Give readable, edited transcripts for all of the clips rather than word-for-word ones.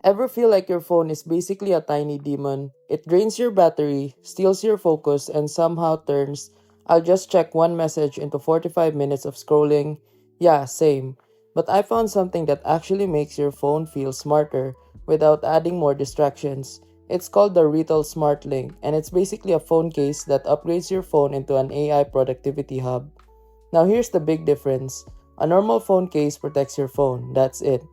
Ever feel like your phone is basically a tiny demon? It drains your battery, steals your focus, and somehow turns, "I'll just check one message" into 45 minutes of scrolling? Yeah, same. But I found something that actually makes your phone feel smarter without adding more distractions. It's called the REETLE SmartInk, and it's basically a phone case that upgrades your phone into an AI productivity hub. Now here's the big difference. A normal phone case protects your phone, that's it.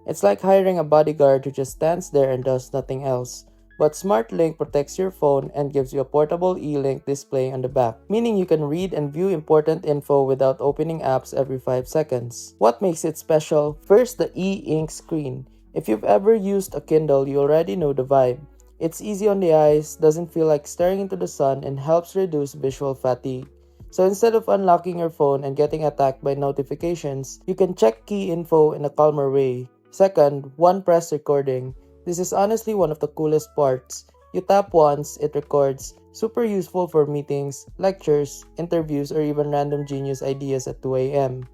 It's like hiring a bodyguard who just stands there and does nothing else. But SmartLink protects your phone and gives you a portable e-link display on the back, meaning you can read and view important info without opening apps every 5 seconds. What makes it special? First, the e-ink screen. If you've ever used a Kindle, you already know the vibe. It's easy on the eyes, doesn't feel like staring into the sun, and helps reduce visual fatigue. So instead of unlocking your phone and getting attacked by notifications, you can check key info in a calmer way. Second, one press recording. This is honestly one of the coolest parts. You tap once, it records. Super useful for meetings, lectures, interviews, or even random genius ideas at 2 a.m.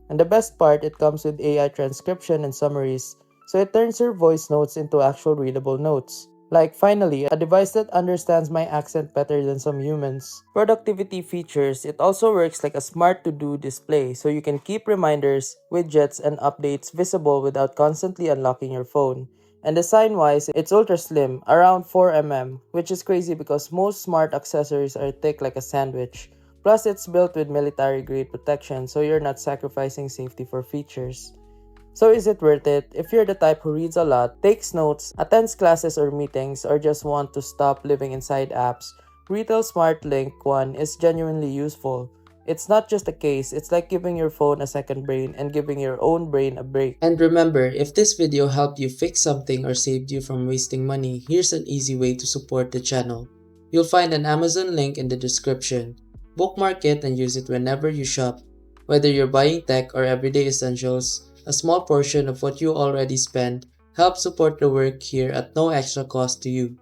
And the best part, it comes with AI transcription and summaries, so it turns your voice notes into actual readable notes. Like, finally, a device that understands my accent better than some humans. Productivity features, it also works like a smart to-do display, so you can keep reminders, widgets, and updates visible without constantly unlocking your phone. And design-wise, it's ultra slim, around 4 mm, which is crazy because most smart accessories are thick like a sandwich. Plus, it's built with military-grade protection, so you're not sacrificing safety for features. So is it worth it? If you're the type who reads a lot, takes notes, attends classes or meetings, or just want to stop living inside apps, Retail Smart Link 1 is genuinely useful. It's not just a case, it's like giving your phone a second brain and giving your own brain a break. And remember, if this video helped you fix something or saved you from wasting money, here's an easy way to support the channel. You'll find an Amazon link in the description. Bookmark it and use it whenever you shop. Whether you're buying tech or everyday essentials, a small portion of what you already spend helps support the work here at no extra cost to you.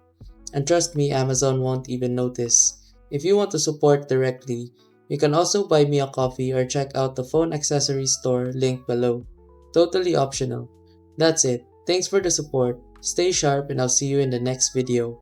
And trust me, Amazon won't even notice. If you want to support directly, you can also buy me a coffee or check out the phone accessories store link below. Totally optional. That's it. Thanks for the support. Stay sharp and I'll see you in the next video.